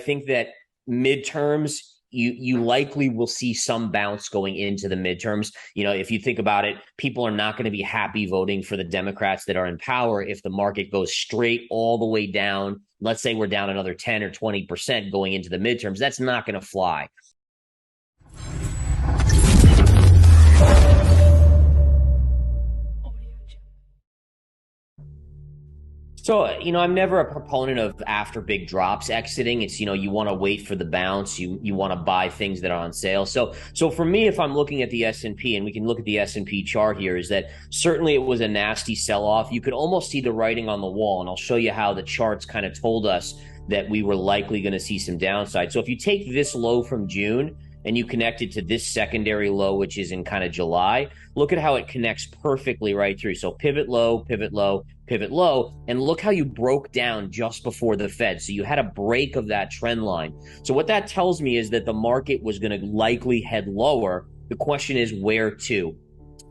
think that midterms, you likely will see some bounce going into the midterms. If you think about it, people are not going to be happy voting for the Democrats that are in power if the market goes straight all the way down. Let's say we're down another 10 or 20% going into the midterms. That's not going to fly. So, I'm never a proponent of after big drops exiting. It's, you want to wait for the bounce. You want to buy things that are on sale. So for me, if I'm looking at the S&P, and we can look at the S&P chart here, is that certainly it was a nasty sell-off. You could almost see the writing on the wall, and I'll show you how the charts kind of told us that we were likely going to see some downside. So if you take this low from June and you connect it to this secondary low, which is in kind of July, look at how it connects perfectly right through. So pivot low, pivot low, pivot low, and look how you broke down just before the Fed. So you had a break of that trend line. So what that tells me is that the market was going to likely head lower. The question is where to?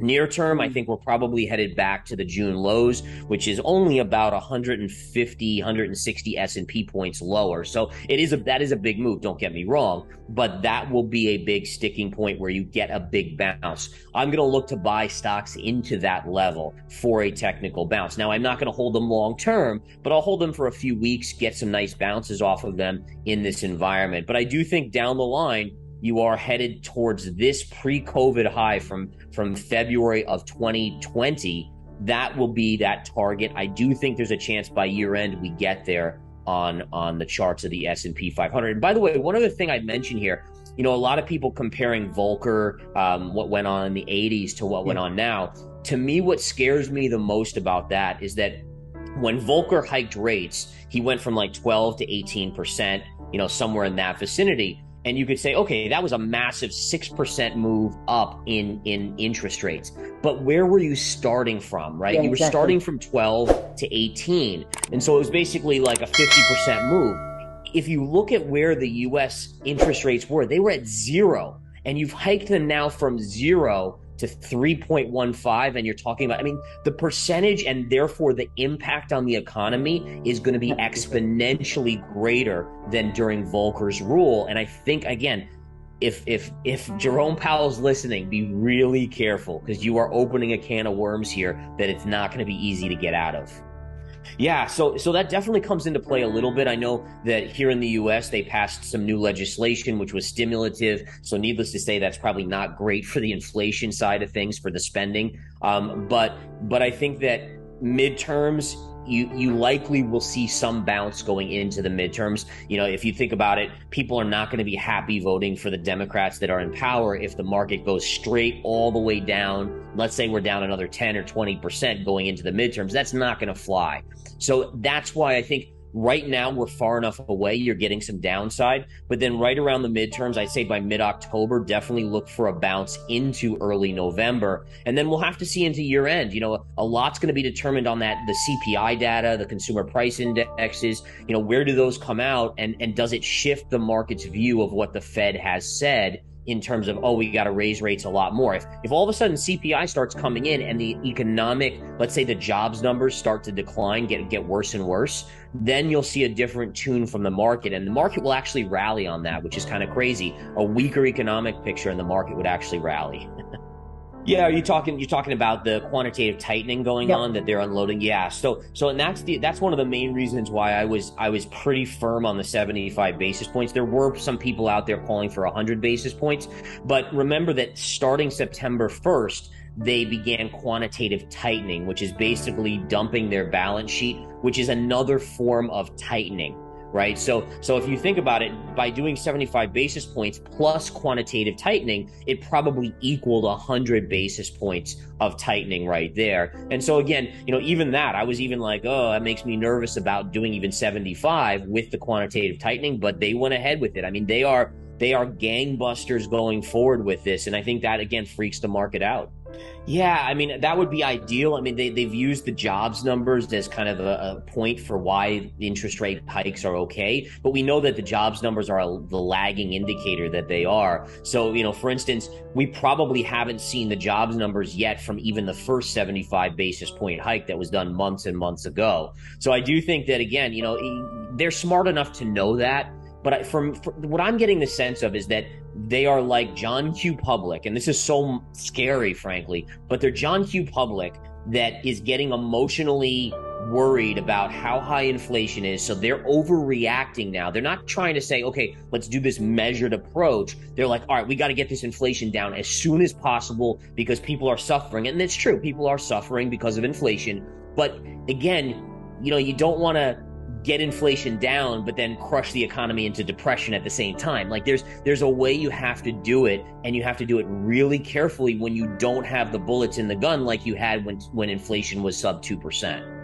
Near term, I think we're probably headed back to the June lows, which is only about 150, 160 S&P points lower. So that is a big move, don't get me wrong, but that will be a big sticking point where you get a big bounce. I'm going to look to buy stocks into that level for a technical bounce. Now, I'm not going to hold them long term, but I'll hold them for a few weeks, get some nice bounces off of them in this environment. But I do think down the line, you are headed towards this pre-COVID high from February of 2020. That will be that target. I do think there's a chance by year end we get there on the charts of the S&P 500. And by the way, one other thing I'd mention here, a lot of people comparing Volcker, what went on in the 80s to what went on now. To me, what scares me the most about that is that when Volcker hiked rates, he went from like 12 to 18%, somewhere in that vicinity. And you could say, okay, that was a massive 6% move up in interest rates. But where were you starting from, right? Yeah, you were exactly. starting from 12 to 18. And so it was basically like a 50% move. If you look at where the US interest rates were, they were at 0. And you've hiked them now from 0 to 3.15, and you're talking about, the percentage and therefore the impact on the economy is going to be exponentially greater than during Volcker's rule. And I think, again, if Jerome Powell's listening, be really careful, because you are opening a can of worms here that it's not going to be easy to get out of. Yeah, so that definitely comes into play a little bit. I know that here in the US, they passed some new legislation, which was stimulative. So needless to say, that's probably not great for the inflation side of things, for the spending. But I think that midterms, you likely will see some bounce going into the midterms. If you think about it, people are not going to be happy voting for the Democrats that are in power if the market goes straight all the way down. Let's say we're down another 10 or 20% going into the midterms. That's not going to fly. So that's why I think right now we're far enough away, you're getting some downside. But then right around the midterms, I'd say by mid-October, definitely look for a bounce into early November. And then we'll have to see into year end. A lot's going to be determined on that, the CPI data, the consumer price indexes. Where do those come out? And does it shift the market's view of what the Fed has said in terms of, we got to raise rates a lot more? If all of a sudden CPI starts coming in and the economic, let's say the jobs numbers start to decline, get worse and worse, then you'll see a different tune from the market, and the market will actually rally on that, which is kind of crazy. A weaker economic picture and the market would actually rally. Yeah, you're talking about the quantitative tightening going on that they're unloading. Yeah. So and that's one of the main reasons why I was pretty firm on the 75 basis points. There were some people out there calling for 100 basis points, but remember that starting September 1st, they began quantitative tightening, which is basically dumping their balance sheet, which is another form of tightening. Right. So if you think about it, by doing 75 basis points plus quantitative tightening, it probably equaled 100 basis points of tightening right there. And so again, even that, I was even like, that makes me nervous about doing even 75 with the quantitative tightening, but they went ahead with it. They are gangbusters going forward with this. And I think that, again, freaks the market out. Yeah, that would be ideal. They've used the jobs numbers as kind of a point for why interest rate hikes are okay. But we know that the jobs numbers are the lagging indicator that they are. So, for instance, we probably haven't seen the jobs numbers yet from even the first 75 basis point hike that was done months and months ago. So I do think that, again, they're smart enough to know that. But from what I'm getting the sense of is that they are like John Q. Public, and this is so scary, frankly, but they're John Q. Public that is getting emotionally worried about how high inflation is. So they're overreacting now. They're not trying to say, okay, let's do this measured approach. They're like, all right, we got to get this inflation down as soon as possible because people are suffering. And it's true, people are suffering because of inflation. But again, you don't want to get inflation down, but then crush the economy into depression at the same time. Like there's a way you have to do it, and you have to do it really carefully when you don't have the bullets in the gun like you had when inflation was sub 2%.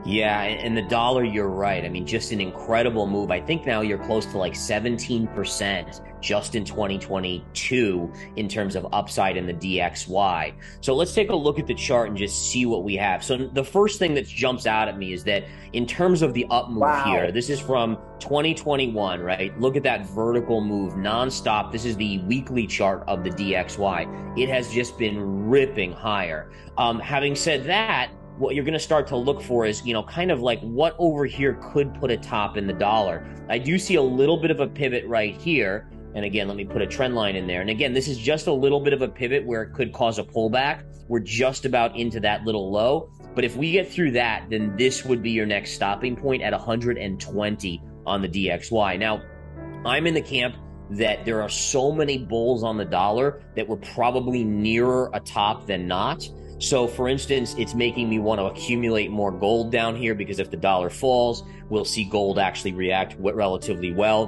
Yeah, and the dollar, you're right. I mean, just an incredible move. I think now you're close to like 17% just in 2022 in terms of upside in the DXY. So let's take a look at the chart and just see what we have. So the first thing that jumps out at me is that in terms of the up move here, this is from 2021, right? Look at that vertical move nonstop. This is the weekly chart of the DXY. It has just been ripping higher. Having said that, what you're going to start to look for is, kind of like what over here could put a top in the dollar. I do see a little bit of a pivot right here. And again, let me put a trend line in there. And again, this is just a little bit of a pivot where it could cause a pullback. We're just about into that little low. But if we get through that, then this would be your next stopping point at 120 on the DXY. Now, I'm in the camp that there are so many bulls on the dollar that we're probably nearer a top than not. So for instance, it's making me want to accumulate more gold down here because if the dollar falls, we'll see gold actually react relatively well.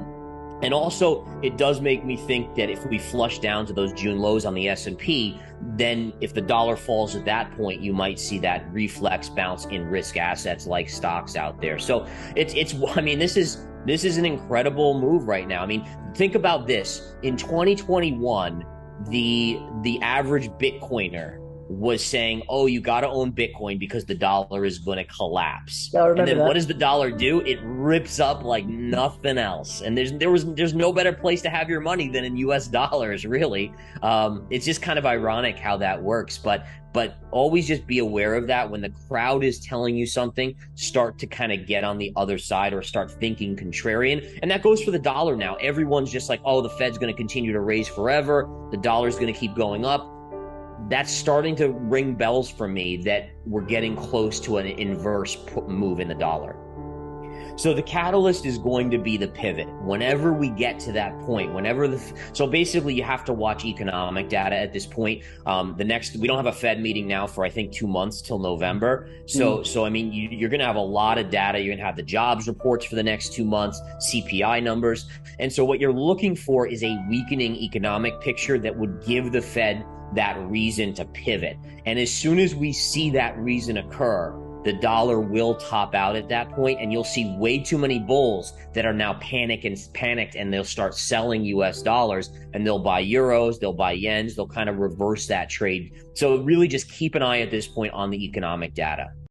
And also, it does make me think that if we flush down to those June lows on the S&P, then if the dollar falls at that point, you might see that reflex bounce in risk assets like stocks out there. So this is an incredible move right now. I mean, think about this. In 2021, the average Bitcoiner was saying, oh, you got to own Bitcoin because the dollar is going to collapse. And then what does the dollar do? It rips up like nothing else. And there's no better place to have your money than in US dollars, really. It's just kind of ironic how that works. But always just be aware of that. When the crowd is telling you something, start to kind of get on the other side or start thinking contrarian. And that goes for the dollar now. Everyone's just like, oh, the Fed's going to continue to raise forever. The dollar's going to keep going up. That's starting to ring bells for me that we're getting close to an inverse move in the dollar. So the catalyst is going to be the pivot. Whenever we get to that point, so basically you have to watch economic data at this point. We don't have a Fed meeting now for I think 2 months till November. So I mean, you're going to have a lot of data. You're going to have the jobs reports for the next 2 months, CPI numbers. And so what you're looking for is a weakening economic picture that would give the Fed that reason to pivot. And as soon as we see that reason occur, the dollar will top out at that point, and you'll see way too many bulls that are now panicked, and they'll start selling US dollars, and they'll buy euros, they'll buy yens, they'll kind of reverse that trade. So really just keep an eye at this point on the economic data.